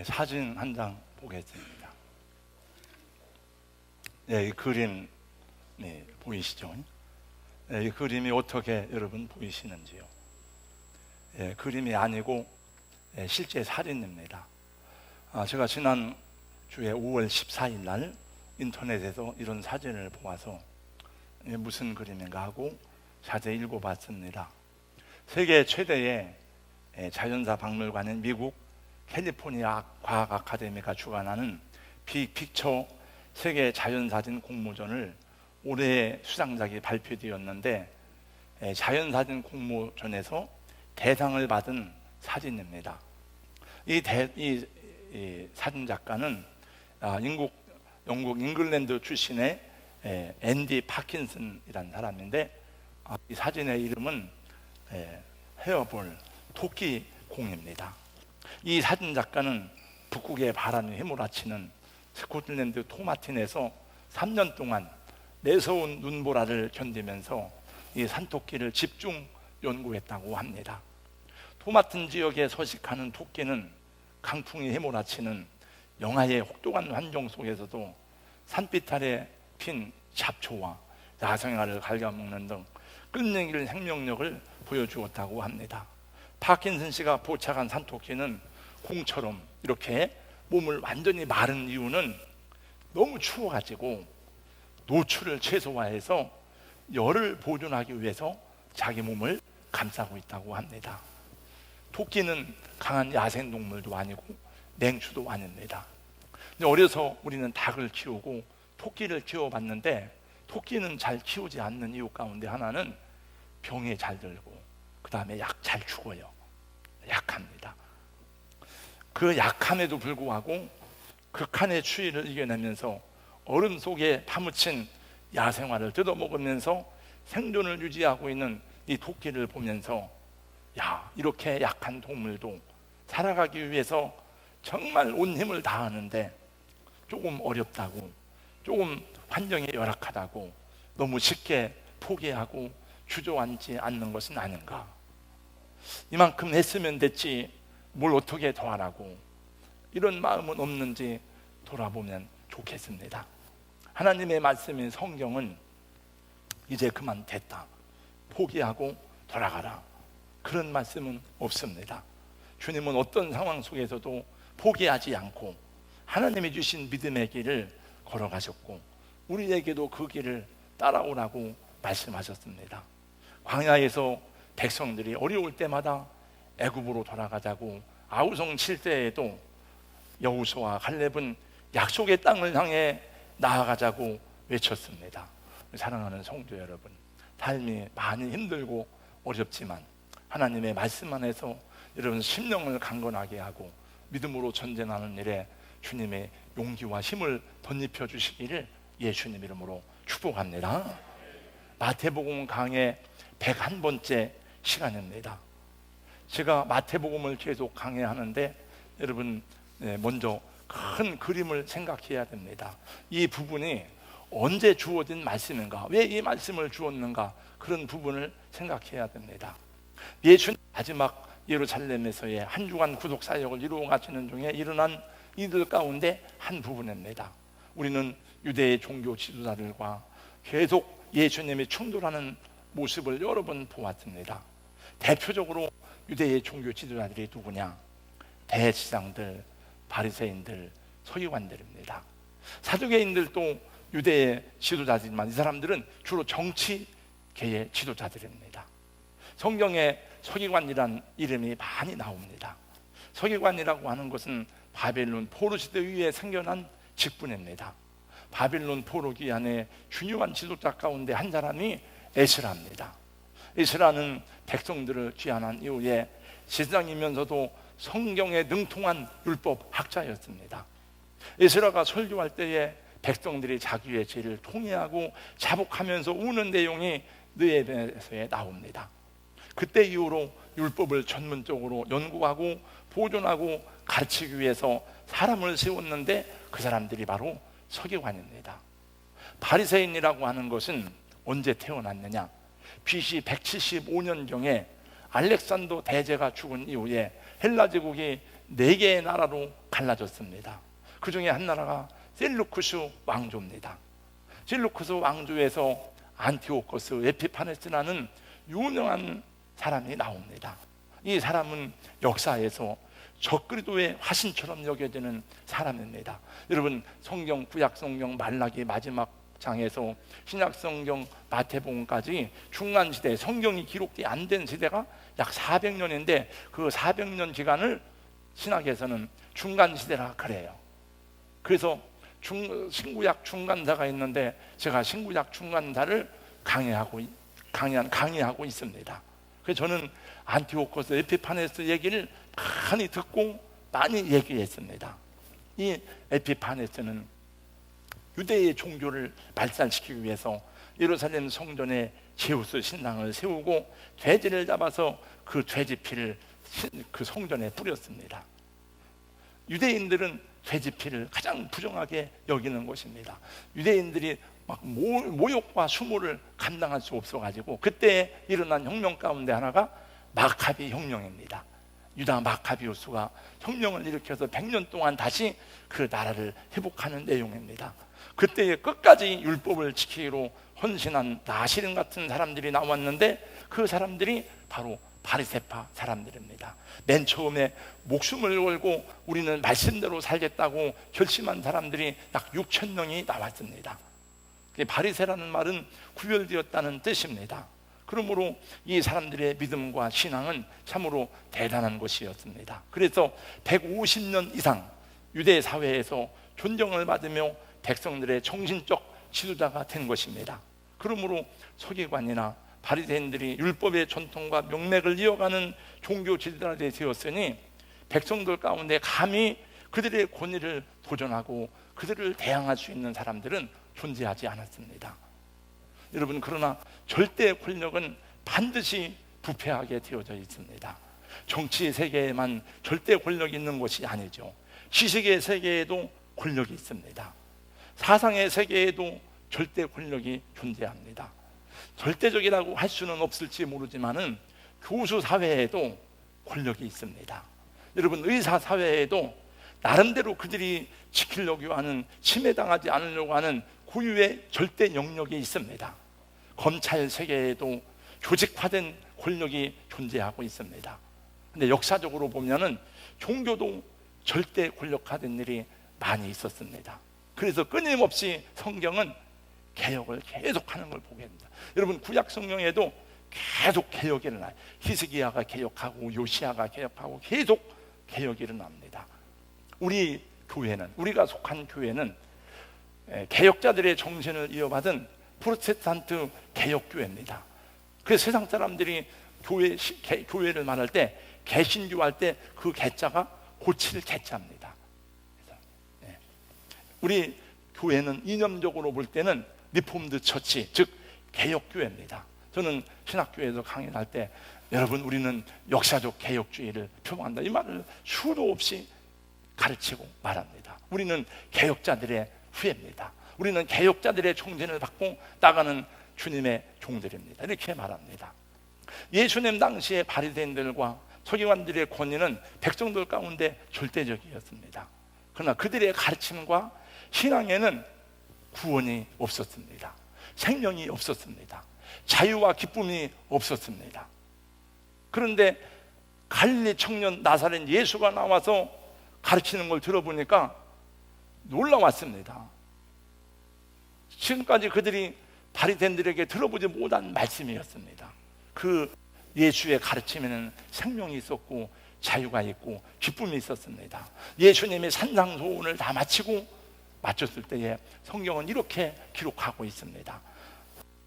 사진 한 장 보겠습니다. 이 그림 보이시죠? 이 그림이 어떻게 여러분 보이시는지요? 그림이 아니고 실제 사진입니다. 제가 지난 주에 5월 14일 날 인터넷에서 이런 사진을 보아서 무슨 그림인가 하고 자세히 읽어봤습니다. 세계 최대의 자연사 박물관인 미국 캘리포니아 과학 아카데미가 주관하는 빅픽처 세계 자연사진 공모전을 올해의 수상작이 발표되었는데, 자연사진 공모전에서 대상을 받은 사진입니다. 이 사진 작가는 영국 잉글랜드 출신의 앤디 파킨슨이라는 사람인데, 이 사진의 이름은 헤어볼 토끼공입니다. 이 사진 작가는 북극의 바람이 휘몰아치는 스코틀랜드 토마틴에서 3년 동안 매서운 눈보라를 견디면서 이 산토끼를 집중 연구했다고 합니다. 토마틴 지역에 서식하는 토끼는 강풍이 휘몰아치는 영하의 혹독한 환경 속에서도 산빛 아래 핀 잡초와 야생화를 갉아먹는 등 끈질긴 생명력을 보여주었다고 합니다. 파킨슨 씨가 포착한 산토끼는 공처럼 이렇게 몸을 완전히 마른 이유는 너무 추워가지고 노출을 최소화해서 열을 보존하기 위해서 자기 몸을 감싸고 있다고 합니다. 토끼는 강한 야생동물도 아니고 맹추도 아닙니다. 근데 어려서 우리는 닭을 키우고 토끼를 키워봤는데, 토끼는 잘 키우지 않는 이유 가운데 하나는 병에 잘 들고 그 다음에 잘 죽어요. 약합니다. 그 약함에도 불구하고 극한의 추위를 이겨내면서 얼음 속에 파묻힌 야생화를 뜯어먹으면서 생존을 유지하고 있는 이 토끼를 보면서, 이렇게 약한 동물도 살아가기 위해서 정말 온 힘을 다하는데 조금 어렵다고, 조금 환경이 열악하다고 너무 쉽게 포기하고 주저앉지 않는 것은 아닌가. 이만큼 했으면 됐지 뭘 어떻게 더 하라고, 이런 마음은 없는지 돌아보면 좋겠습니다. 하나님의 말씀인 성경은 이제 그만 됐다, 포기하고 돌아가라, 그런 말씀은 없습니다. 주님은 어떤 상황 속에서도 포기하지 않고 하나님이 주신 믿음의 길을 걸어가셨고, 우리에게도 그 길을 따라오라고 말씀하셨습니다. 광야에서 백성들이 어려울 때마다 애굽으로 돌아가자고 아우성 칠 때에도 여호수아와 갈렙은 약속의 땅을 향해 나아가자고 외쳤습니다. 사랑하는 성도 여러분, 삶이 많이 힘들고 어렵지만 하나님의 말씀 안에서 여러분 심령을 강건하게 하고 믿음으로 전진하는 일에 주님의 용기와 힘을 덧입혀 주시기를 예수님 이름으로 축복합니다. 마태복음 강의 101번째 시간입니다. 제가 마태복음을 계속 강의하는데 여러분, 먼저 큰 그림을 생각해야 됩니다. 이 부분이 언제 주어진 말씀인가, 왜 이 말씀을 주었는가, 그런 부분을 생각해야 됩니다. 예수님 마지막 예루살렘에서의 한 주간 구속 사역을 이루어 가시는 중에 일어난 이들 가운데 한 부분입니다. 우리는 유대의 종교 지도자들과 계속 예수님이 충돌하는 모습을 여러 번 보았습니다. 대표적으로 유대의 종교 지도자들이 누구냐? 대제사장들, 바리새인들, 서기관들입니다. 사두개인들도 유대의 지도자들이지만 이 사람들은 주로 정치계의 지도자들입니다. 성경에 서기관이란 이름이 많이 나옵니다. 서기관이라고 하는 것은 바벨론 포로 시대 위에 생겨난 직분입니다. 바벨론 포로 기간에 중요한 지도자 가운데 한 사람이 에스라입니다. 에스라는 백성들을 귀환한 이후에 제사장이면서도 성경에 능통한 율법 학자였습니다. 에스라가 설교할 때에 백성들이 자기의 죄를 통회하고 자복하면서 우는 내용이 느헤미야서에 나옵니다. 그때 이후로 율법을 전문적으로 연구하고 보존하고 가르치기 위해서 사람을 세웠는데 그 사람들이 바로 서기관입니다. 바리새인이라고 하는 것은 언제 태어났느냐? BC 175년경에 알렉산더 대제가 죽은 이후에 헬라 제국이 4개의 나라로 갈라졌습니다. 그 중에 한 나라가 셀루쿠스 왕조입니다. 셀루쿠스 왕조에서 안티오코스 에피파네스라는 유명한 사람이 나옵니다. 이 사람은 역사에서 적그리스도의 화신처럼 여겨지는 사람입니다. 여러분, 성경, 구약 성경 말라기 마지막 장에서 신약 성경 마태복음까지 중간 시대, 성경이 기록되지 안 된 시대가 약 400년인데 그 400년 기간을 신학에서는 중간 시대라 그래요. 그래서 신구약 중간사가 있는데 제가 신구약 중간사를 강의하고 있습니다. 그래서 저는 안티오코스 에피파네스 얘기를 많이 듣고 많이 얘기했습니다. 이 에피파네스는 유대의 종교를 발산시키기 위해서 예루살렘 성전에 제우스 신당을 세우고 돼지를 잡아서 그 돼지 피를 그 성전에 뿌렸습니다. 유대인들은 돼지 피를 가장 부정하게 여기는 것입니다. 유대인들이 막 모욕과 수모를 감당할 수 없어가지고 그때 일어난 혁명 가운데 하나가 마카비 혁명입니다. 유다 마카비우스가 혁명을 일으켜서 100년 동안 다시 그 나라를 회복하는 내용입니다. 그때 끝까지 율법을 지키기로 헌신한 나시린 같은 사람들이 나왔는데 그 사람들이 바로 바리새파 사람들입니다. 맨 처음에 목숨을 걸고 우리는 말씀대로 살겠다고 결심한 사람들이 약 6천 명이 나왔습니다. 바리새라는 말은 구별되었다는 뜻입니다. 그러므로 이 사람들의 믿음과 신앙은 참으로 대단한 것이었습니다. 그래서 150년 이상 유대 사회에서 존경을 받으며 백성들의 정신적 지도자가 된 것입니다. 그러므로 서기관이나 바리새인들이 율법의 전통과 명맥을 이어가는 종교 지도자들이 되었으니 백성들 가운데 감히 그들의 권위를 도전하고 그들을 대항할 수 있는 사람들은 존재하지 않았습니다. 여러분, 그러나 절대 권력은 반드시 부패하게 되어져 있습니다. 정치 세계에만 절대 권력이 있는 것이 아니죠. 지식의 세계에도 권력이 있습니다. 사상의 세계에도 절대 권력이 존재합니다. 절대적이라고 할 수는 없을지 모르지만은 교수 사회에도 권력이 있습니다. 여러분, 의사 사회에도 나름대로 그들이 지키려고 하는, 침해당하지 않으려고 하는 고유의 절대 영역이 있습니다. 검찰 세계에도 조직화된 권력이 존재하고 있습니다. 근데 역사적으로 보면은 종교도 절대 권력화된 일이 많이 있었습니다. 그래서 끊임없이 성경은 개혁을 계속하는 걸 보게 됩니다. 여러분, 구약 성경에도 계속 개혁이 일어나요. 히스기야가 개혁하고 요시야가 개혁하고 계속 개혁이 일어납니다. 우리 교회는, 우리가 속한 교회는 개혁자들의 정신을 이어받은 프로테스탄트 개혁교회입니다. 그래서 세상 사람들이 교회를 말할 때, 개신교할 때 그 개자가 고칠 개자입니다. 우리 교회는 이념적으로 볼 때는 리폼드 처치, 즉 개혁교회입니다. 저는 신학교에서 강의를 할 때 여러분, 우리는 역사적 개혁주의를 표방한다, 이 말을 수도 없이 가르치고 말합니다. 우리는 개혁자들의 후예입니다. 우리는 개혁자들의 총진을 받고 나가는 주님의 종들입니다. 이렇게 말합니다. 예수님 당시의 바리새인들과 서기관들의 권위는 백성들 가운데 절대적이었습니다. 그러나 그들의 가르침과 신앙에는 구원이 없었습니다. 생명이 없었습니다. 자유와 기쁨이 없었습니다. 그런데 갈릴리 청년 나사렛 예수가 나와서 가르치는 걸 들어보니까 놀라웠습니다. 지금까지 그들이 바리새인들에게 들어보지 못한 말씀이었습니다. 그 예수의 가르침에는 생명이 있었고 자유가 있고 기쁨이 있었습니다. 예수님이 산상소원을 다 마쳤을 때에 성경은 이렇게 기록하고 있습니다.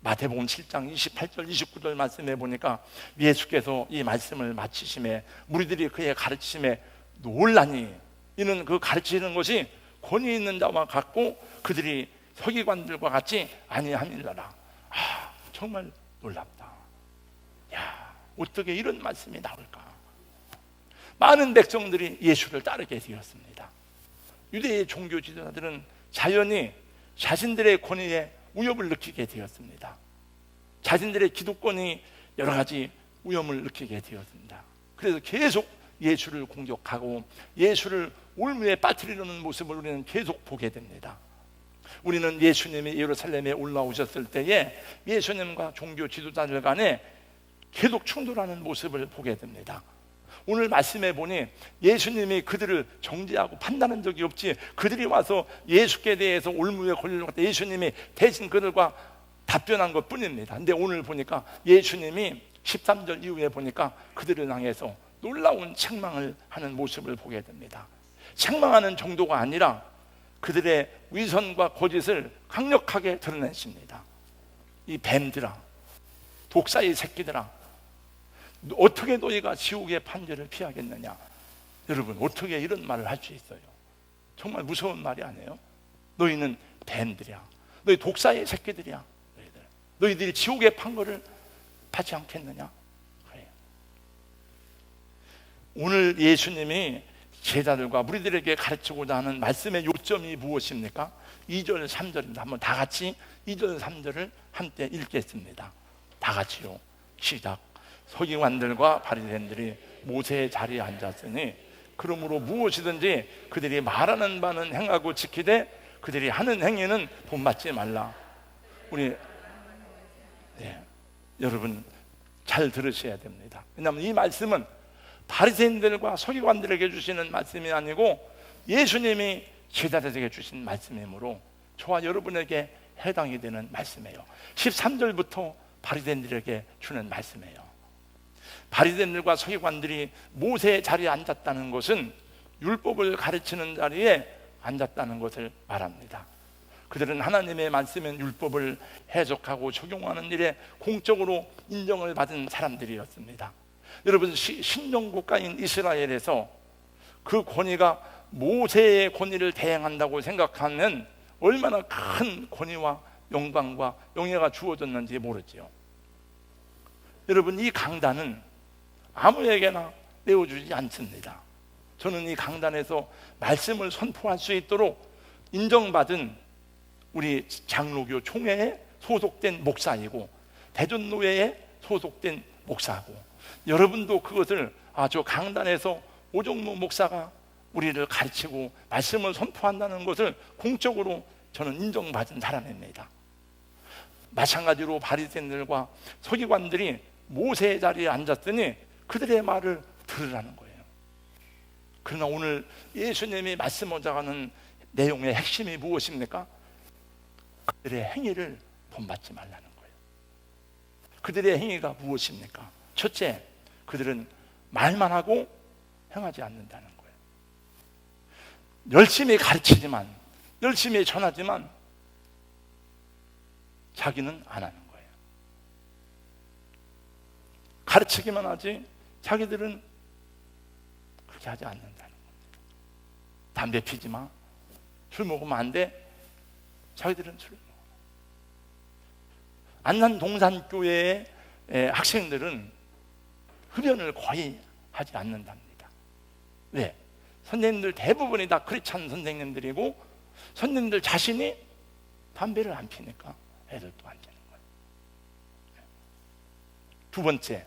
마태복음 7장 28절 29절 말씀해 보니까 예수께서 이 말씀을 마치심에 무리들이 그의 가르치심에 놀라니, 이는 그 가르치는 것이 권위 있는 자와 같고 그들이 서기관들과 같이 아니함이라라. 정말 놀랍다. 야, 어떻게 이런 말씀이 나올까? 많은 백성들이 예수를 따르게 되었습니다. 유대의 종교 지도자들은 자연히 자신들의 권위에 위협을 느끼게 되었습니다. 자신들의 기득권이 여러 가지 위험을 느끼게 되었습니다. 그래서 계속 예수를 공격하고 예수를 올무에 빠뜨리려는 모습을 우리는 계속 보게 됩니다. 우리는 예수님이 예루살렘에 올라오셨을 때에 예수님과 종교 지도자들 간에 계속 충돌하는 모습을 보게 됩니다. 오늘 말씀해 보니 예수님이 그들을 정죄하고 판단한 적이 없지, 그들이 와서 예수께 대해서 올무에 걸리려고 할 때 예수님이 대신 그들과 답변한 것 뿐입니다. 근데 오늘 보니까 예수님이 13절 이후에 보니까 그들을 향해서 놀라운 책망을 하는 모습을 보게 됩니다. 책망하는 정도가 아니라 그들의 위선과 거짓을 강력하게 드러내십니다. 이 뱀들아, 독사의 새끼들아, 어떻게 너희가 지옥의 판결을 피하겠느냐. 여러분, 어떻게 이런 말을 할 수 있어요? 정말 무서운 말이 아니에요? 너희는 뱀들이야, 너희 독사의 새끼들이야, 너희들이 지옥의 판결을 받지 않겠느냐. 그래요. 오늘 예수님이 제자들과 무리들에게 가르치고자 하는 말씀의 요점이 무엇입니까? 2절 3절입니다. 한번 다 같이 2절 3절을 함께 읽겠습니다. 다 같이요. 시작. 서기관들과 바리새인들이 모세의 자리에 앉았으니 그러므로 무엇이든지 그들이 말하는 바는 행하고 지키되 그들이 하는 행위는 본받지 말라. 우리 여러분 잘 들으셔야 됩니다. 왜냐하면 이 말씀은 바리새인들과 서기관들에게 주시는 말씀이 아니고 예수님이 제자들에게 주신 말씀이므로 저와 여러분에게 해당이 되는 말씀이에요. 13절부터 바리새인들에게 주는 말씀이에요. 바리새인들과 서기관들이 모세의 자리에 앉았다는 것은 율법을 가르치는 자리에 앉았다는 것을 말합니다. 그들은 하나님의 말씀인 율법을 해석하고 적용하는 일에 공적으로 인정을 받은 사람들이었습니다. 여러분, 신정국가인 이스라엘에서 그 권위가 모세의 권위를 대행한다고 생각하면 얼마나 큰 권위와 영광과 영예가 주어졌는지 모르지요. 여러분, 이 강단은 아무에게나 내어주지 않습니다. 저는 이 강단에서 말씀을 선포할 수 있도록 인정받은 우리 장로교 총회에 소속된 목사이고 대전노회에 소속된 목사고, 여러분도 그것을 저 강단에서 오정무 목사가 우리를 가르치고 말씀을 선포한다는 것을 공적으로 저는 인정받은 사람입니다. 마찬가지로 바리새인들과 서기관들이 모세의 자리에 앉았더니 그들의 말을 들으라는 거예요. 그러나 오늘 예수님이 말씀하자 하는 내용의 핵심이 무엇입니까? 그들의 행위를 본받지 말라는 거예요. 그들의 행위가 무엇입니까? 첫째, 그들은 말만 하고 행하지 않는다는 거예요. 열심히 가르치지만, 열심히 전하지만 자기는 안 하는 거예요. 가르치기만 하지 자기들은 그렇게 하지 않는다는 거예요. 담배 피지 마, 술 먹으면 안 돼, 자기들은 술 먹어. 안산 동산교회의 학생들은 흡연을 거의 하지 않는답니다. 왜? 선생님들 대부분이 다 크리스찬 선생님들이고 선생님들 자신이 담배를 안 피니까 애들도 안 피는 거예요. 두 번째,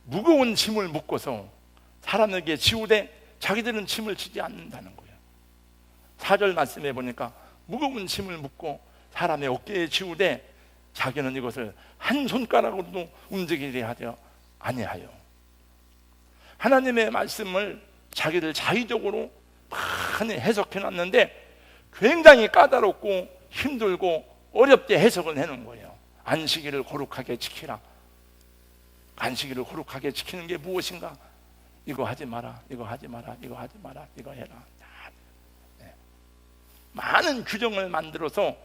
무거운 짐을 묶어서 사람에게 지우되 자기들은 짐을 지지 않는다는 거예요. 4절 말씀해 보니까 무거운 짐을 묶고 사람의 어깨에 지우되 자기는 이것을 한 손가락으로도 움직이게 하려 아니하여. 하나님의 말씀을 자기들 자의적으로 많이 해석해 놨는데 굉장히 까다롭고 힘들고 어렵게 해석을 해놓은 거예요. 안식일을 거룩하게 지키라. 안식일을 거룩하게 지키는 게 무엇인가? 이거 하지 마라, 이거 하지 마라, 이거 하지 마라, 이거 해라. 많은 규정을 만들어서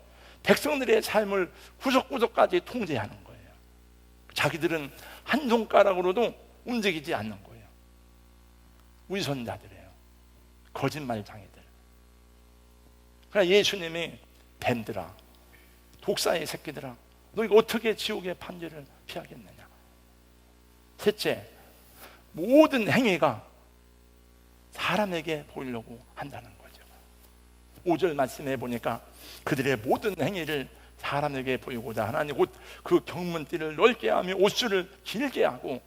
백성들의 삶을 구석구석까지 통제하는 거예요. 자기들은 한 손가락으로도 움직이지 않는 거예요. 위선자들이에요. 거짓말장애들. 그러니까 예수님이 뱀들아, 독사의 새끼들아, 너희가 어떻게 지옥의 판결을 피하겠느냐. 셋째, 모든 행위가 사람에게 보이려고 한다는 거죠. 5절 말씀해 보니까 그들의 모든 행위를 사람에게 보이고자 하나니 곧 그 경문띠를 넓게 하며 옷줄을 길게 하고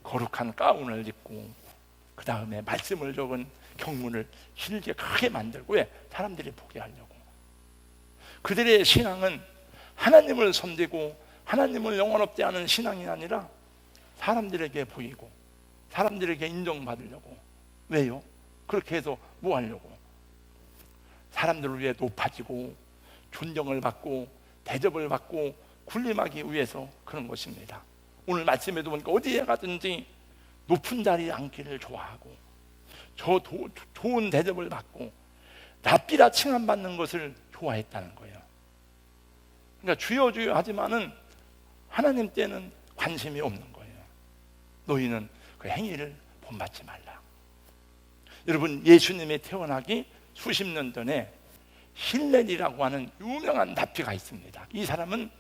거룩한 가운을 입고 그 다음에 말씀을 적은 경문을 길게 크게 만들고, 왜? 사람들이 보게 하려고. 그들의 신앙은 하나님을 섬기고 하나님을 영원롭지 않은 신앙이 아니라 사람들에게 보이고 사람들에게 인정받으려고. 왜요? 그렇게 해서 뭐 하려고? 사람들을 위해 높아지고 존경을 받고 대접을 받고 군림하기 위해서 그런 것입니다. 오늘 말씀에도 보니까 어디에 가든지 높은 자리에 앉기를 좋아하고 좋은 대접을 받고 랍비라 칭함받는 것을 좋아했다는 거예요. 그러니까 주여 주여 하지만은 하나님 때는 관심이 없는 거예요. 너희는 그 행위를 본받지 말라. 여러분, 예수님이 태어나기 수십 년 전에 힐렐이라고 하는 유명한 랍비가 있습니다. 이 사람은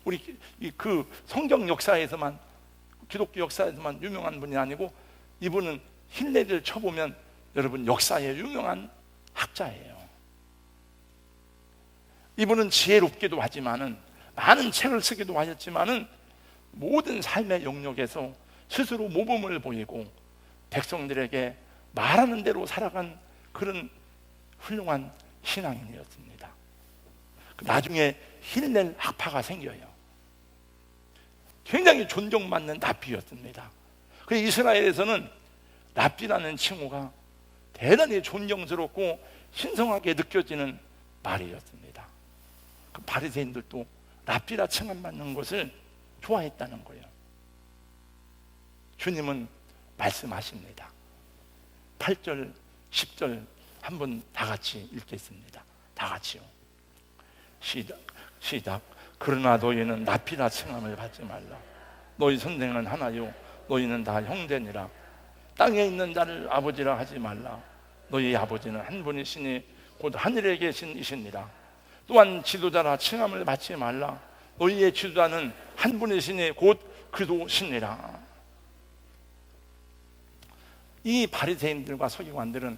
우리 그 성경 역사에서만, 기독교 역사에서만 유명한 분이 아니고, 이분은 힐렐을 쳐보면 여러분 역사에 유명한 학자예요. 이분은 지혜롭기도 하지만은 많은 책을 쓰기도 하셨지만은 모든 삶의 영역에서 스스로 모범을 보이고 백성들에게 말하는 대로 살아간 그런 훌륭한 신앙인이었습니다. 나중에 힐렐 학파가 생겨요. 굉장히 존경받는 랍비였습니다. 그 이스라엘에서는 랍비라는 칭호가 대단히 존경스럽고 신성하게 느껴지는 말이었습니다. 그 바리새인들도 랍비라 칭함받는 것을 좋아했다는 거예요. 주님은 말씀하십니다. 8절, 10절 한번 다 같이 읽겠습니다. 다 같이요. 시작. 그러나 너희는 랍비라 칭함을 받지 말라. 너희 선생은 하나요, 너희는 다 형제니라. 땅에 있는 자를 아버지라 하지 말라. 너희 아버지는 한 분이시니 곧 하늘에 계신 이시니라. 또한 지도자라 칭함을 받지 말라. 너희의 지도자는 한 분이시니 곧 그도시니라. 이 바리새인들과 서기관들은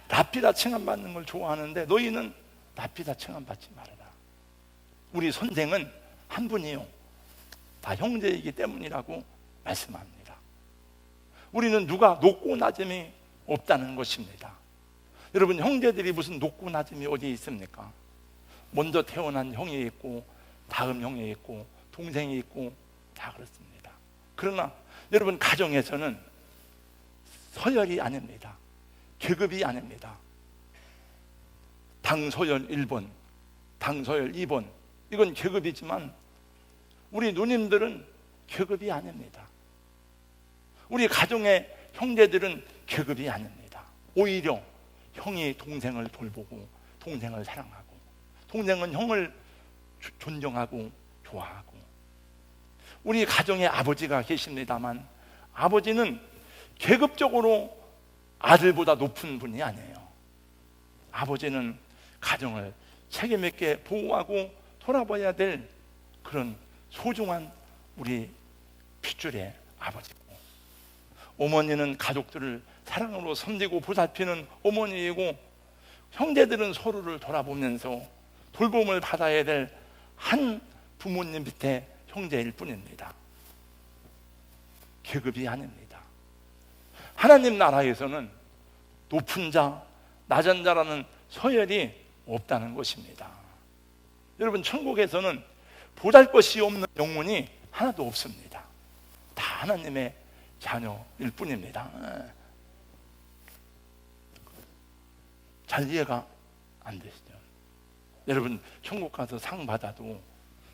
랍비라 칭함 받는 걸 좋아하는데, 너희는 랍비라 칭함 받지 말아라. 우리 선생은 한 분이요, 다 형제이기 때문이라고 말씀합니다. 우리는 누가 높고 낮음이 없다는 것입니다. 여러분, 형제들이 무슨 높고 낮음이 어디 있습니까? 먼저 태어난 형이 있고 다음 형이 있고 동생이 있고 다 그렇습니다. 그러나 여러분, 가정에서는 서열이 아닙니다. 계급이 아닙니다. 당서열 1번, 당서열 2번, 이건 계급이지만 우리 누님들은 계급이 아닙니다. 우리 가정의 형제들은 계급이 아닙니다. 오히려 형이 동생을 돌보고 동생을 사랑하고 동생은 형을 존경하고 좋아하고. 우리 가정에 아버지가 계십니다만 아버지는 계급적으로 아들보다 높은 분이 아니에요. 아버지는 가정을 책임 있게 보호하고 돌아봐야 될 그런 소중한 우리 핏줄의 아버지고, 어머니는 가족들을 사랑으로 섬기고 보살피는 어머니이고, 형제들은 서로를 돌아보면서 돌봄을 받아야 될 한 부모님 밑에 형제일 뿐입니다. 계급이 아닙니다. 하나님 나라에서는 높은 자, 낮은 자라는 서열이 없다는 것입니다. 여러분, 천국에서는 보잘것이 없는 영혼이 하나도 없습니다. 다 하나님의 자녀일 뿐입니다. 잘 이해가 안 되시죠? 여러분, 천국 가서 상 받아도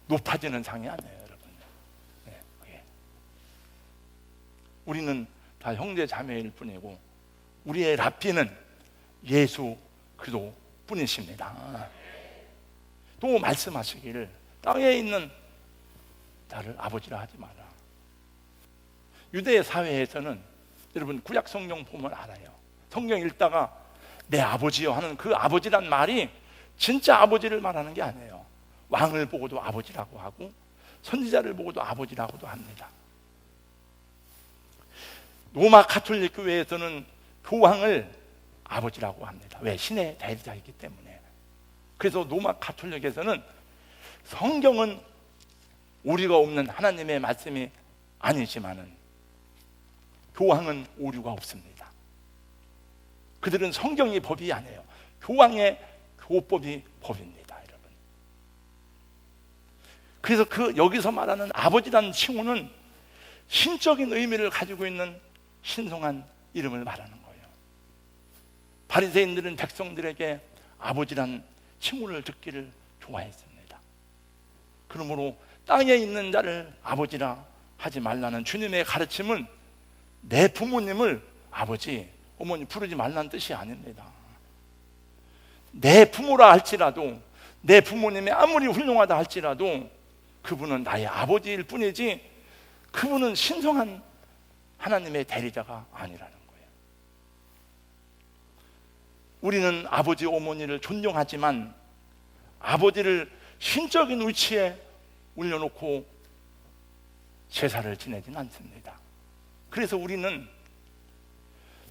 높아지는 상이 아니에요, 여러분. 네, 우리는 다 형제 자매일 뿐이고 우리의 랍비는 예수 그리스도 뿐이십니다. 또 말씀하시기를 땅에 있는 자를 아버지라 하지 마라. 유대 사회에서는 여러분, 구약 성경 보면 알아요. 성경 읽다가 내 아버지요 하는 그 아버지란 말이 진짜 아버지를 말하는 게 아니에요. 왕을 보고도 아버지라고 하고 선지자를 보고도 아버지라고도 합니다. 로마 가톨릭 교회에서는 교황을 아버지라고 합니다. 왜? 신의 대리자이기 때문에. 그래서 로마 가톨릭에서는 성경은 우리가 없는 하나님의 말씀이 아니지만은 교황은 오류가 없습니다. 그들은 성경이 법이 아니에요. 교황의 교법이 법입니다, 여러분. 그래서 여기서 말하는 아버지라는 칭호는 신적인 의미를 가지고 있는 신성한 이름을 말하는 거예요. 바리새인들은 백성들에게 아버지란 칭호를 듣기를 좋아했습니다. 그러므로 땅에 있는 자를 아버지라 하지 말라는 주님의 가르침은 내 부모님을 아버지, 어머니 부르지 말라는 뜻이 아닙니다. 내 부모라 할지라도, 내 부모님이 아무리 훌륭하다 할지라도 그분은 나의 아버지일 뿐이지 그분은 신성한 하나님의 대리자가 아니라는 거예요. 우리는 아버지, 어머니를 존경하지만 아버지를 신적인 위치에 올려놓고 제사를 지내지는 않습니다. 그래서 우리는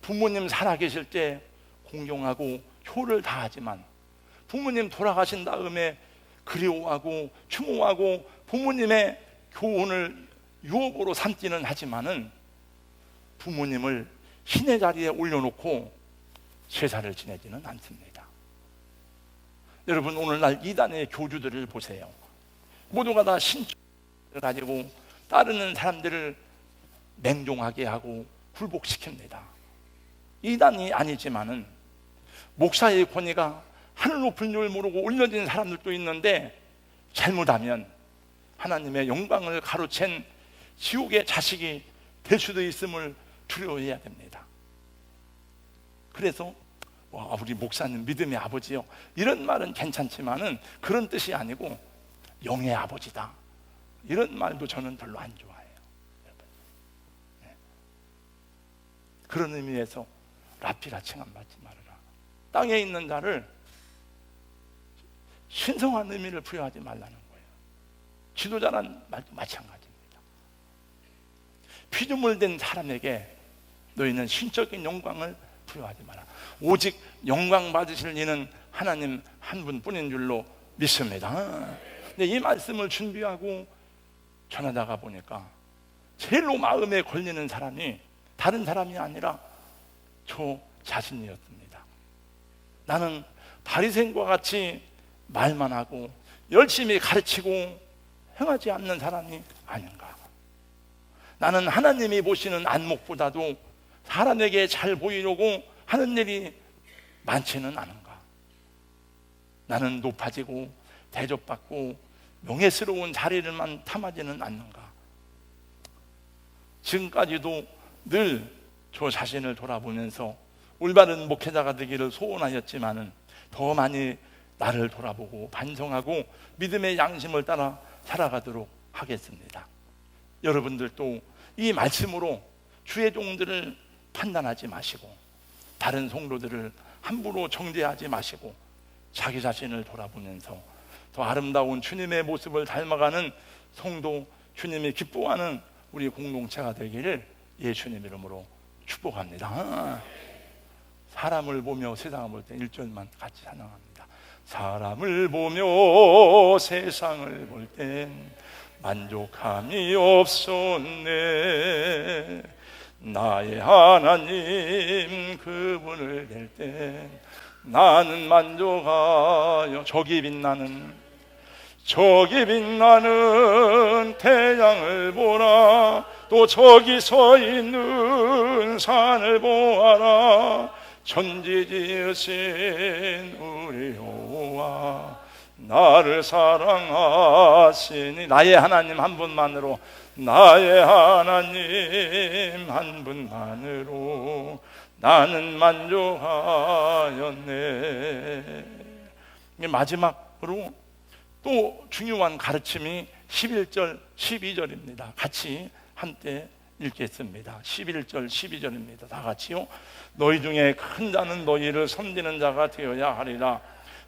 부모님 살아계실 때 공경하고 효를 다하지만 부모님 돌아가신 다음에 그리워하고 추모하고 부모님의 교훈을 유업으로 삼지는 하지만은 부모님을 신의 자리에 올려놓고 제사를 지내지는 않습니다. 여러분, 오늘날 이단의 교주들을 보세요. 모두가 다 신적을 가지고 따르는 사람들을 맹종하게 하고 굴복시킵니다. 이단이 아니지만은 목사의 권위가 하늘 높은 줄 모르고 올려진 사람들도 있는데 잘못하면 하나님의 영광을 가로챈 지옥의 자식이 될 수도 있음을 두려워해야 됩니다. 그래서 우리 목사님 믿음의 아버지요, 이런 말은 괜찮지만은 그런 뜻이 아니고 영의 아버지다, 이런 말도 저는 별로 안 좋아해요. 네. 그런 의미에서 라피라 칭함 받지 말아라. 땅에 있는 자를 신성한 의미를 부여하지 말라는 거예요. 지도자란 말도 마찬가지입니다. 피조물 된 사람에게 너희는 신적인 영광을 부여하지 마라. 오직 영광 받으실 이는 하나님 한 분뿐인 줄로 믿습니다. 근데 이 말씀을 준비하고 전하다가 보니까 제일로 마음에 걸리는 사람이 다른 사람이 아니라 저 자신이었습니다. 나는 바리새인과 같이 말만 하고 열심히 가르치고 행하지 않는 사람이 아닌가. 나는 하나님이 보시는 안목보다도 사람에게 잘 보이려고 하는 일이 많지는 않은가. 나는 높아지고 대접받고 명예스러운 자리를만 탐하지는 않는가. 지금까지도 늘 저 자신을 돌아보면서 올바른 목회자가 되기를 소원하였지만은 더 많이 나를 돌아보고 반성하고 믿음의 양심을 따라 살아가도록 하겠습니다. 여러분들도 이 말씀으로 주의 종들을 판단하지 마시고 다른 성도들을 함부로 정죄하지 마시고 자기 자신을 돌아보면서 더 아름다운 주님의 모습을 닮아가는 성도, 주님이 기뻐하는 우리 공동체가 되기를 예수님 이름으로 축복합니다. 사람을 보며 세상을 볼 때 1절만 같이 찬양합니다. 사람을 보며 세상을 볼 땐 만족함이 없었네. 나의 하나님 그분을 뵐 땐 나는 만족하여 저기 빛나는 태양을 보라. 또 저기 서 있는 산을 보아라. 천지 지으신 우리 여호와 나를 사랑하시니. 나의 하나님 한 분만으로, 나의 하나님 한 분만으로 나는 만족하였네. 마지막으로 또 중요한 가르침이 11절, 12절입니다. 같이 한때 읽겠습니다. 11절, 12절입니다. 다 같이요. 너희 중에 큰 자는 너희를 섬기는 자가 되어야 하리라.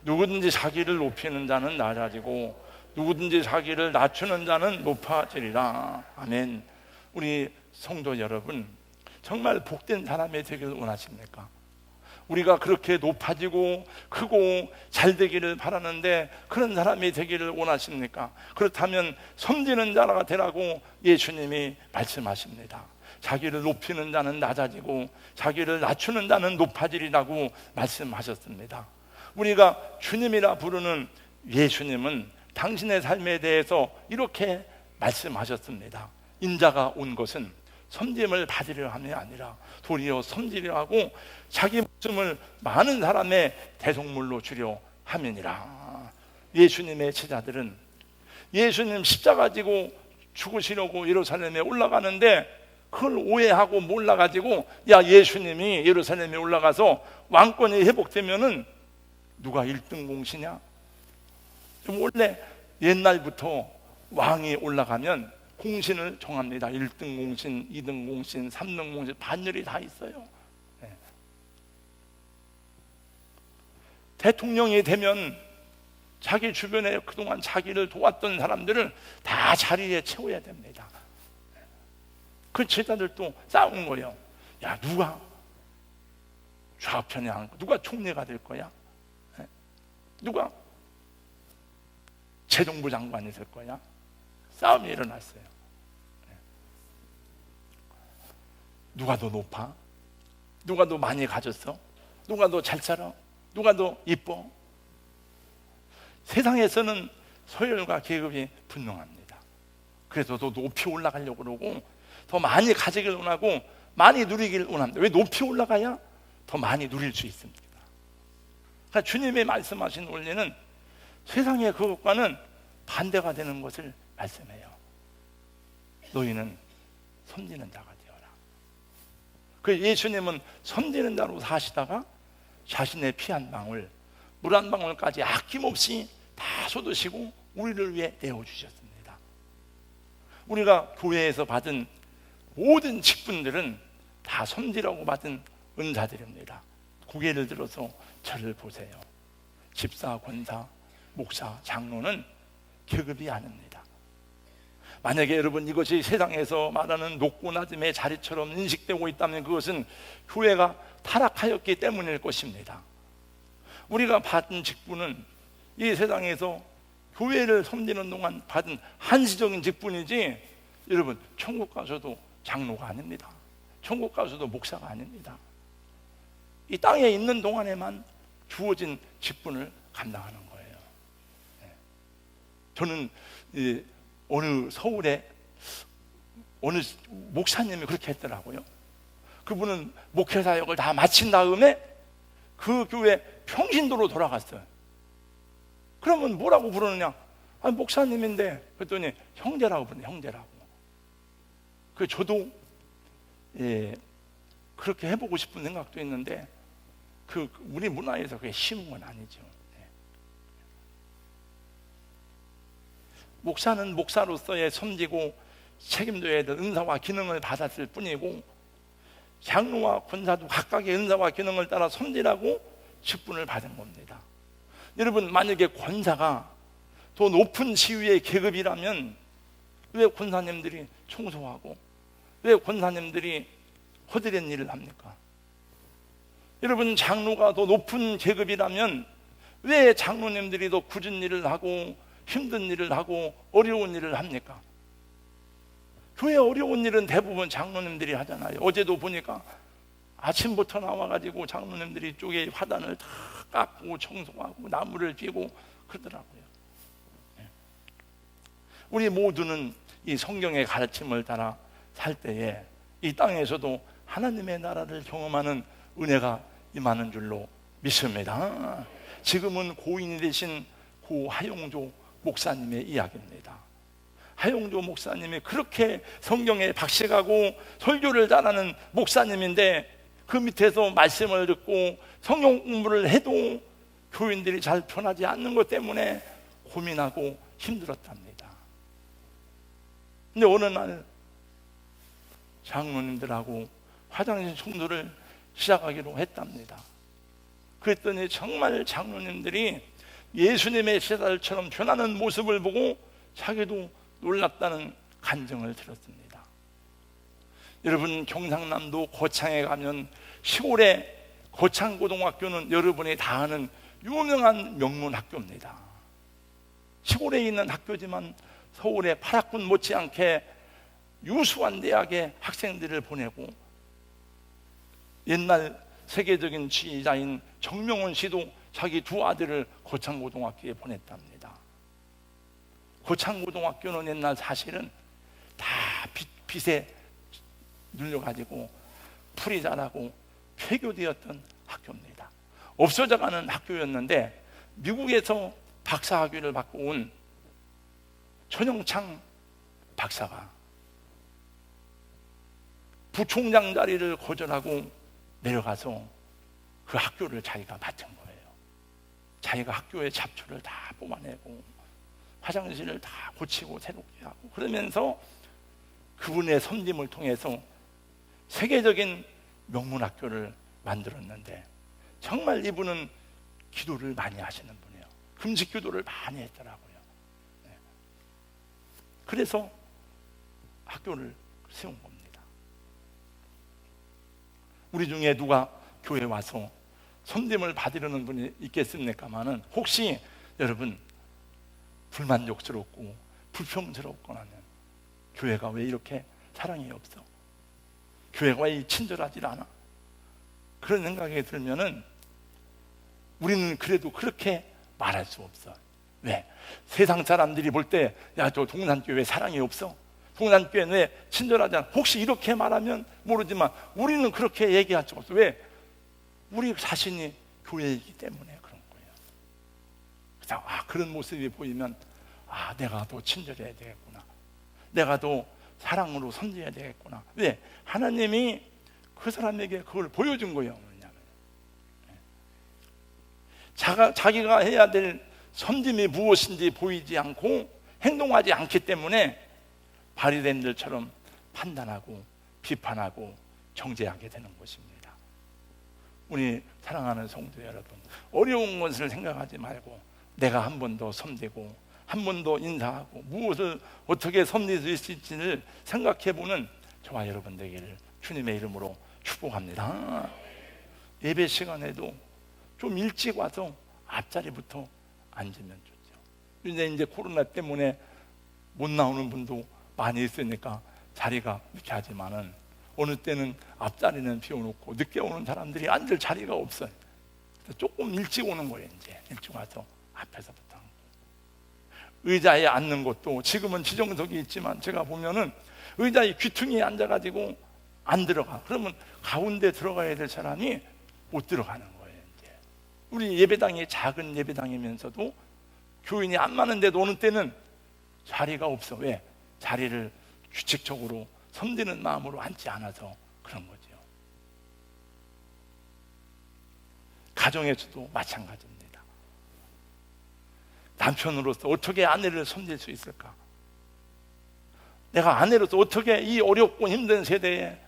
누구든지 자기를 높이는 자는 낮아지고 누구든지 자기를 낮추는 자는 높아지리라. 아멘. 우리 성도 여러분, 정말 복된 사람이 되기를 원하십니까? 우리가 그렇게 높아지고 크고 잘 되기를 바라는데 그런 사람이 되기를 원하십니까? 그렇다면 섬기는 자가 되라고 예수님이 말씀하십니다. 자기를 높이는 자는 낮아지고 자기를 낮추는 자는 높아지리라고 말씀하셨습니다. 우리가 주님이라 부르는 예수님은 당신의 삶에 대해서 이렇게 말씀하셨습니다. 인자가 온 것은 섬김을 받으려 함이 아니라 도리어 섬기려 하고 자기 목숨을 많은 사람의 대속물로 주려 함이니라. 예수님의 제자들은 예수님 십자가 지고 죽으시려고 예루살렘에 올라가는데 그걸 오해하고 몰라가지고, 야, 예수님이 예루살렘에 올라가서 왕권이 회복되면은 누가 1등 공신이야? 원래 옛날부터 왕이 올라가면 공신을 정합니다. 1등 공신, 2등 공신, 3등 공신, 반열이 다 있어요. 네. 대통령이 되면 자기 주변에 그동안 자기를 도왔던 사람들을 다 자리에 채워야 됩니다. 그 제자들도 싸우는 거예요. 야, 누가 좌편에 앉고 누가 총리가 될 거야? 네? 누가 재정부 장관이 될 거야? 싸움이 일어났어요. 네. 누가 더 높아? 누가 더 많이 가졌어? 누가 더 잘 살아? 누가 더 이뻐? 세상에서는 서열과 계급이 분명합니다. 그래서 더 높이 올라가려고 그러고 더 많이 가지길 원하고 많이 누리길 원합니다. 왜? 높이 올라가야 더 많이 누릴 수 있습니다. 그러니까 주님이 말씀하신 원리는 세상의 그것과는 반대가 되는 것을 말씀해요. 너희는 섬기는 자가 되어라. 그 예수님은 섬기는 자로 사시다가 자신의 피 한 방울, 물 한 방울까지 아낌없이 다 쏟으시고 우리를 위해 내어주셨습니다. 우리가 교회에서 받은 모든 직분들은 다 섬기라고 받은 은사들입니다. 고개를 들어서 저를 보세요. 집사, 권사, 목사, 장로는 계급이 아닙니다. 만약에 여러분 이것이 세상에서 말하는 높고 낮음의 자리처럼 인식되고 있다면 그것은 교회가 타락하였기 때문일 것입니다. 우리가 받은 직분은 이 세상에서 교회를 섬기는 동안 받은 한시적인 직분이지, 여러분 천국 가서도 장로가 아닙니다. 천국 가서도 목사가 아닙니다. 이 땅에 있는 동안에만 주어진 직분을 감당하는 거예요. 저는 어느 서울에 어느 목사님이 그렇게 했더라고요. 그분은 목회 사역을 다 마친 다음에 그 교회 평신도로 돌아갔어요. 그러면 뭐라고 부르느냐? 아니, 목사님인데. 그랬더니 형제라고 부르네, 형제라고. 그 저도 그렇게 해보고 싶은 생각도 있는데 그 우리 문화에서 그게 쉬운 건 아니죠. 목사는 목사로서의 섬기고 책임져야 될 은사와 기능을 받았을 뿐이고, 장로와 권사도 각각의 은사와 기능을 따라 섬기라고 직분을 받은 겁니다. 여러분, 만약에 권사가 더 높은 지위의 계급이라면 왜 권사님들이 청소하고 왜 권사님들이 허드렛 일을 합니까? 여러분, 장로가 더 높은 계급이라면 왜 장로님들이 더 굳은 일을 하고 힘든 일을 하고 어려운 일을 합니까? 교회 어려운 일은 대부분 장로님들이 하잖아요. 어제도 보니까 아침부터 나와가지고 장로님들이 이쪽에 화단을 다 깎고 청소하고 나무를 쥐고 그러더라고요. 우리 모두는 이 성경의 가르침을 따라 살 때에 이 땅에서도 하나님의 나라를 경험하는 은혜가 임하는 줄로 믿습니다. 지금은 고인이 되신 고 하용조 목사님의 이야기입니다. 하용조 목사님이 그렇게 성경에 박식하고 설교를 잘하는 목사님인데 그 밑에서 말씀을 듣고 성경 공부를 해도 교인들이 잘 변하지 않는 것 때문에 고민하고 힘들었답니다. 근데 어느 날 장로님들하고 화장실 청소를 시작하기로 했답니다. 그랬더니 정말 장로님들이 예수님의 제자들처럼 변하는 모습을 보고 자기도 놀랐다는 간증을 들었습니다. 여러분, 경상남도 거창에 가면 시골의 거창고등학교는 여러분이 다 아는 유명한 명문 학교입니다. 시골에 있는 학교지만 서울의 파락군 못지않게 유수한 대학에 학생들을 보내고 옛날 세계적인 지휘자인 정명훈 씨도 자기 두 아들을 고창고등학교에 보냈답니다. 고창고등학교는 옛날 사실은 다 빚에 눌려가지고 풀이 자라고 폐교되었던 학교입니다. 없어져가는 학교였는데 미국에서 박사학위를 받고 온 전영창 박사가 부총장 자리를 거절하고 내려가서 그 학교를 자기가 맡은 거예요. 자기가 학교의 잡초를 다 뽑아내고 화장실을 다 고치고 새롭게 하고, 그러면서 그분의 섬김을 통해서 세계적인 명문학교를 만들었는데, 정말 이분은 기도를 많이 하시는 분이에요. 금식 기도를 많이 했더라고요. 그래서 학교를 세운 겁니다. 우리 중에 누가 교회 와서 섬김을 받으려는 분이 있겠습니까마는, 혹시 여러분 불만족스럽고 불평스럽거나 교회가 왜 이렇게 사랑이 없어? 교회가 왜 친절하지 않아? 그런 생각이 들면은 우리는 그래도 그렇게 말할 수 없어. 왜? 세상 사람들이 볼 때 야, 저 동산교회 왜 사랑이 없어? 동산교회는 왜 친절하지 않아? 혹시 이렇게 말하면 모르지만 우리는 그렇게 얘기할 수 없어. 왜? 우리 자신이 교회이기 때문에 그런 거예요. 그래서 그런 모습이 보이면 내가 더 친절해야 되겠구나, 내가 더 사랑으로 섬겨야 되겠구나. 왜? 하나님이 그 사람에게 그걸 보여준 거예요. 뭐냐면 자기가 해야 될 섬김이 무엇인지 보이지 않고 행동하지 않기 때문에 바리새인들처럼 판단하고 비판하고 정죄하게 되는 것입니다. 우리 사랑하는 성도 여러분, 어려운 것을 생각하지 말고 내가 한 번 더 섬기고 한 번 더 인사하고 무엇을 어떻게 섬길 수 있을지를 생각해보는 저와 여러분 되기를 주님의 이름으로 축복합니다. 예배 시간에도 좀 일찍 와서 앞자리부터 앉으면 좋죠. 근데 이제 코로나 때문에 못 나오는 분도 많이 있으니까 자리가 이렇게 하지만은, 어느 때는 앞자리는 비워놓고 늦게 오는 사람들이 앉을 자리가 없어요. 조금 일찍 오는 거예요. 이제 일찍 와서 앞에서부터 앉고, 의자에 앉는 것도 지금은 지정석이 있지만 제가 보면은 의자에 귀퉁이에 앉아가지고 안 들어가. 그러면 가운데 들어가야 될 사람이 못 들어가는 거예요. 이제 우리 예배당이 작은 예배당이면서도 교인이 안 많은데도 어느 때는 자리가 없어. 왜? 자리를 규칙적으로 섬기는 마음으로 앉지 않아서 그런 거죠. 가정에서도 마찬가지입니다. 남편으로서 어떻게 아내를 섬길 수 있을까? 내가 아내로서 어떻게 이 어렵고 힘든 세대에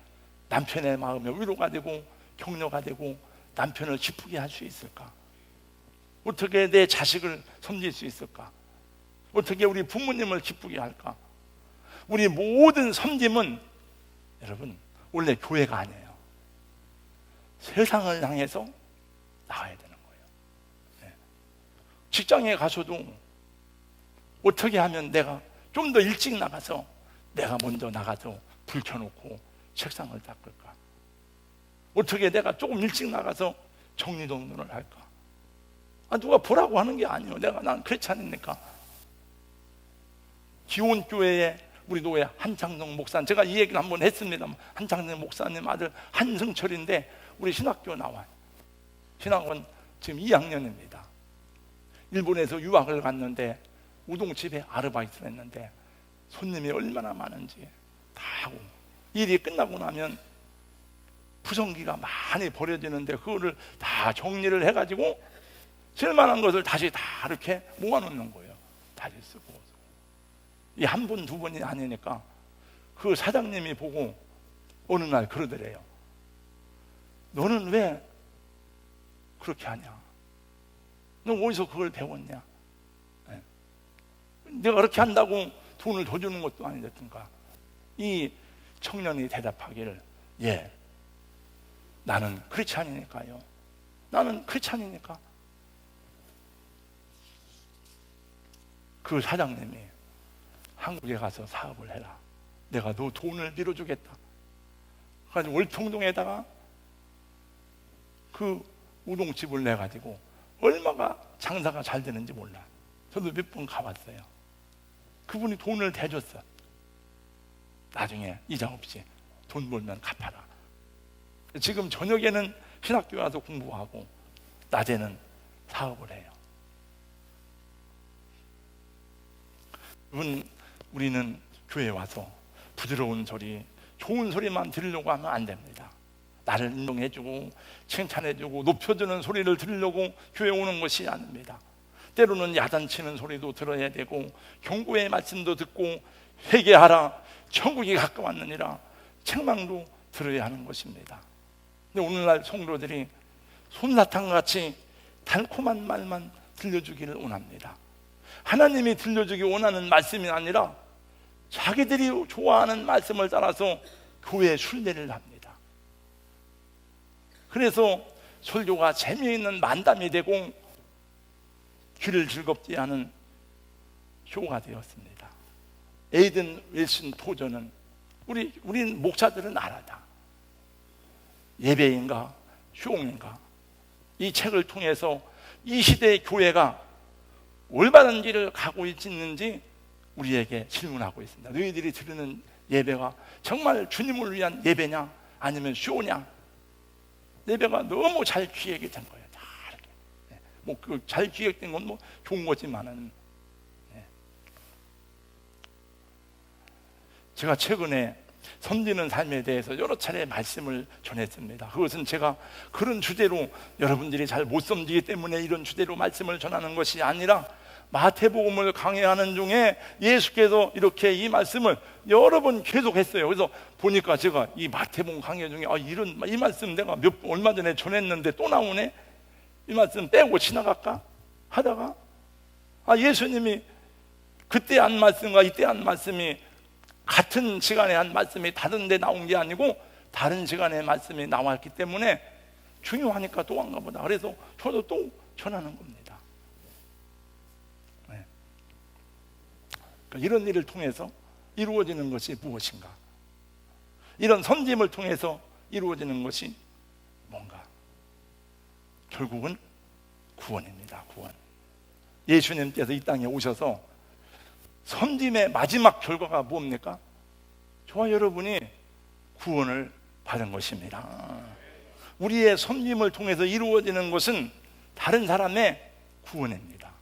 남편의 마음에 위로가 되고 격려가 되고 남편을 기쁘게 할 수 있을까? 어떻게 내 자식을 섬길 수 있을까? 어떻게 우리 부모님을 기쁘게 할까? 우리 모든 섬김은 여러분 원래 교회가 아니에요. 세상을 향해서 나가야 되는 거예요. 직장에 가서도 어떻게 하면 내가 좀 더 일찍 나가서 내가 먼저 나가서 불 켜놓고 책상을 닦을까? 어떻게 내가 조금 일찍 나가서 정리정돈을 할까? 누가 보라고 하는 게 아니에요. 난 그렇지 않으니까. 기원교회에 우리 노예 한창성 목사님, 제가 이 얘기를 한번 했습니다. 한창성 목사님 아들 한승철인데 우리 신학교 나와요. 신학원 지금 2학년입니다. 일본에서 유학을 갔는데 우동집에 아르바이트를 했는데 손님이 얼마나 많은지 다 하고, 일이 끝나고 나면 부성기가 많이 버려지는데 그거를 다 정리를 해가지고 쓸만한 것을 다시 다 이렇게 모아놓는 거예요. 다시 쓰고. 이 한 번, 두 번이 아니니까 그 사장님이 보고 어느 날 그러더래요. 너는 왜 그렇게 하냐? 너 어디서 그걸 배웠냐? 내가 그렇게 한다고 돈을 더 주는 것도 아니었던가. 이 청년이 대답하기를, 나는 그렇지 않으니까요. 나는 그렇지 않으니까. 그 사장님이 한국에 가서 사업을 해라. 내가 너 돈을 밀어주겠다. 그래서 월평동에다가 그 우동집을 내가지고 얼마가 장사가 잘 되는지 몰라. 저도 몇 번 가봤어요. 그분이 돈을 대줬어. 나중에 이자 없이 돈 벌면 갚아라. 지금 저녁에는 신학교에 와서 공부하고 낮에는 사업을 해요. 우리는 교회에 와서 부드러운 소리, 좋은 소리만 들으려고 하면 안 됩니다. 나를 인정해주고 칭찬해주고 높여주는 소리를 들으려고 교회에 오는 것이 아닙니다. 때로는 야단치는 소리도 들어야 되고 경고의 말씀도 듣고 회개하라, 천국이 가까웠느니라 책망도 들어야 하는 것입니다. 근데 오늘날 성도들이 솜사탕같이 달콤한 말만 들려주기를 원합니다. 하나님이 들려주기 원하는 말씀이 아니라 자기들이 좋아하는 말씀을 따라서 교회 순례를 합니다. 그래서 설교가 재미있는 만담이 되고 귀를 즐겁게 하는 쇼가 되었습니다. 에이든 윌슨 토저는 우린 목사들은 알아다. 예배인가 쇼인가 이 책을 통해서 이 시대의 교회가 올바른 길을 가고 있는지 우리에게 질문하고 있습니다. 너희들이 드리는 예배가 정말 주님을 위한 예배냐 아니면 쇼냐? 예배가 너무 잘 기획이 된 거예요. 잘 기획된 건 좋은 거지만은 제가 최근에 섬기는 삶에 대해서 여러 차례 말씀을 전했습니다. 그것은 제가 그런 주제로 여러분들이 잘 못 섬기기 때문에 이런 주제로 말씀을 전하는 것이 아니라 마태복음을 강해하는 중에 예수께서 이렇게 이 말씀을 여러 번 계속했어요. 그래서 보니까 제가 이 마태복음 강해 중에 이 말씀 내가 얼마 전에 전했는데 또 나오네. 이 말씀 빼고 지나갈까 하다가 예수님이 그때 한 말씀과 이때 한 말씀이 같은 시간에 한 말씀이 다른 데 나온 게 아니고 다른 시간에 말씀이 나왔기 때문에 중요하니까 또 한가 보다. 그래서 저도 또 전하는 겁니다. 그러니까 이런 일을 통해서 이루어지는 것이 무엇인가? 이런 선짐을 통해서 이루어지는 것이 뭔가? 결국은 구원입니다. 구원. 예수님께서 이 땅에 오셔서 섬김의 마지막 결과가 뭡니까? 저와 여러분이 구원을 받은 것입니다. 우리의 섬김을 통해서 이루어지는 것은 다른 사람의 구원입니다.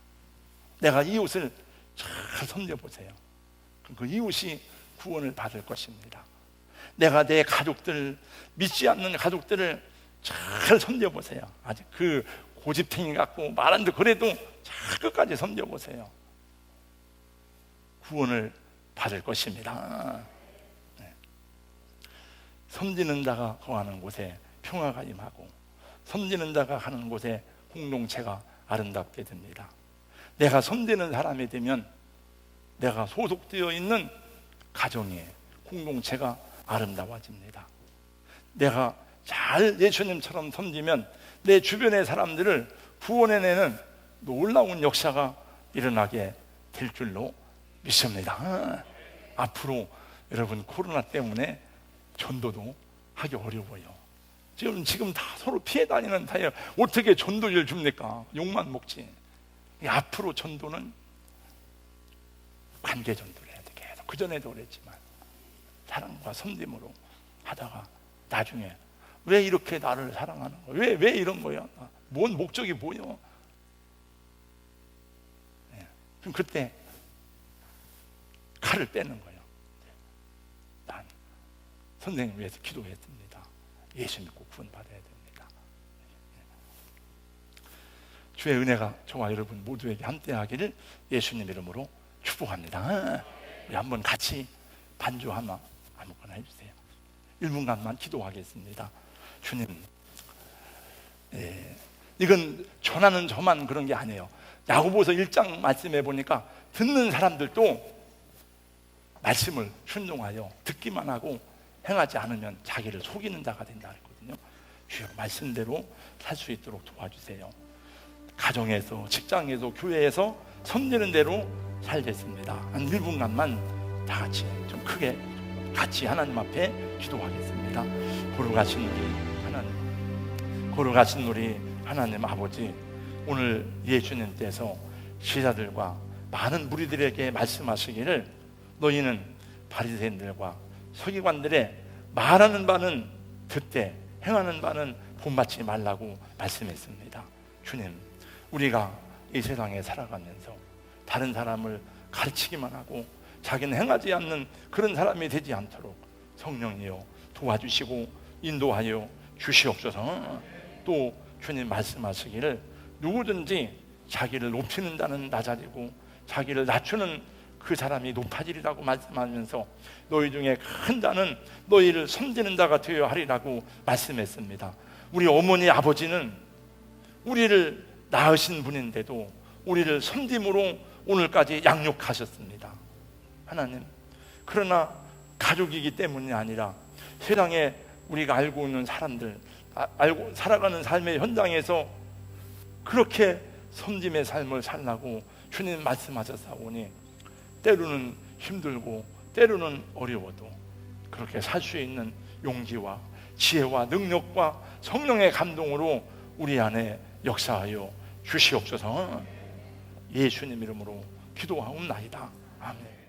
내가 이웃을 잘 섬겨보세요. 그 이웃이 구원을 받을 것입니다. 내가 내 가족들, 믿지 않는 가족들을 잘 섬겨보세요. 아직 그 고집탱이 같고 말한데 그래도 잘 끝까지 섬겨보세요. 구원을 받을 것입니다. 섬기는 자가 거하는 곳에 평화가 임하고 섬기는 자가 가는 곳에 공동체가 아름답게 됩니다. 내가 섬기는 사람이 되면 내가 소속되어 있는 가정의 공동체가 아름다워집니다. 내가 잘 예수님처럼 섬기면 내 주변의 사람들을 구원해내는 놀라운 역사가 일어나게 될 줄로 믿습니다. 앞으로 여러분 코로나 때문에 전도도 하기 어려워요. 지금 다 서로 피해 다니는 사이에 어떻게 전도를 줍니까? 욕만 먹지. 앞으로 전도는 관계 전도를 해야 돼. 계속 그전에도 그랬지만 사랑과 섬김으로 하다가 나중에 왜 이렇게 나를 사랑하는 거야? 왜 이런 거야? 뭔 목적이 뭐야? 그럼 그때 칼을 빼는 거예요. 난 선생님 위해서 기도했습니다. 예수 믿고 구원 받아야 됩니다. 주의 은혜가 저와 여러분 모두에게 함께하기를 예수님 이름으로 축복합니다. 우리 한번 같이 반주하나 아무거나 해주세요. 1분간만 기도하겠습니다. 주님, 이건 전하는 저만 그런 게 아니에요. 야고보서 1장 말씀해 보니까 듣는 사람들도 말씀을 순종하여 듣기만 하고 행하지 않으면 자기를 속이는 자가 된다 했거든요. 주여 말씀대로 살 수 있도록 도와주세요. 가정에서, 직장에서, 교회에서 섬기는 대로 살겠습니다. 한 1분간만 다 같이 좀 크게 같이 하나님 앞에 기도하겠습니다. 거룩하신 우리 하나님, 거룩하신 우리 하나님 아버지, 오늘 예수님께서 제자들과 많은 무리들에게 말씀하시기를 너희는 바리새인들과 서기관들의 말하는 바는 듣되 행하는 바는 본받지 말라고 말씀했습니다. 주님, 우리가 이 세상에 살아가면서 다른 사람을 가르치기만 하고 자기는 행하지 않는 그런 사람이 되지 않도록 성령이여 도와주시고 인도하여 주시옵소서. 또 주님 말씀하시기를 누구든지 자기를 높이는 자는 낮아지고 자기를 낮추는 그 사람이 높아지리라고 말씀하면서 너희 중에 큰 자는 너희를 섬기는 자가 되어야 하리라고 말씀했습니다. 우리 어머니 아버지는 우리를 낳으신 분인데도 우리를 섬김으로 오늘까지 양육하셨습니다. 하나님, 그러나 가족이기 때문이 아니라 세상에 우리가 알고 있는 사람들, 알고 살아가는 삶의 현장에서 그렇게 섬김의 삶을 살라고 주님 말씀하셨사오니 때로는 힘들고 때로는 어려워도 그렇게 살 수 있는 용기와 지혜와 능력과 성령의 감동으로 우리 안에 역사하여 주시옵소서. 예수님 이름으로 기도하옵나이다. 아멘.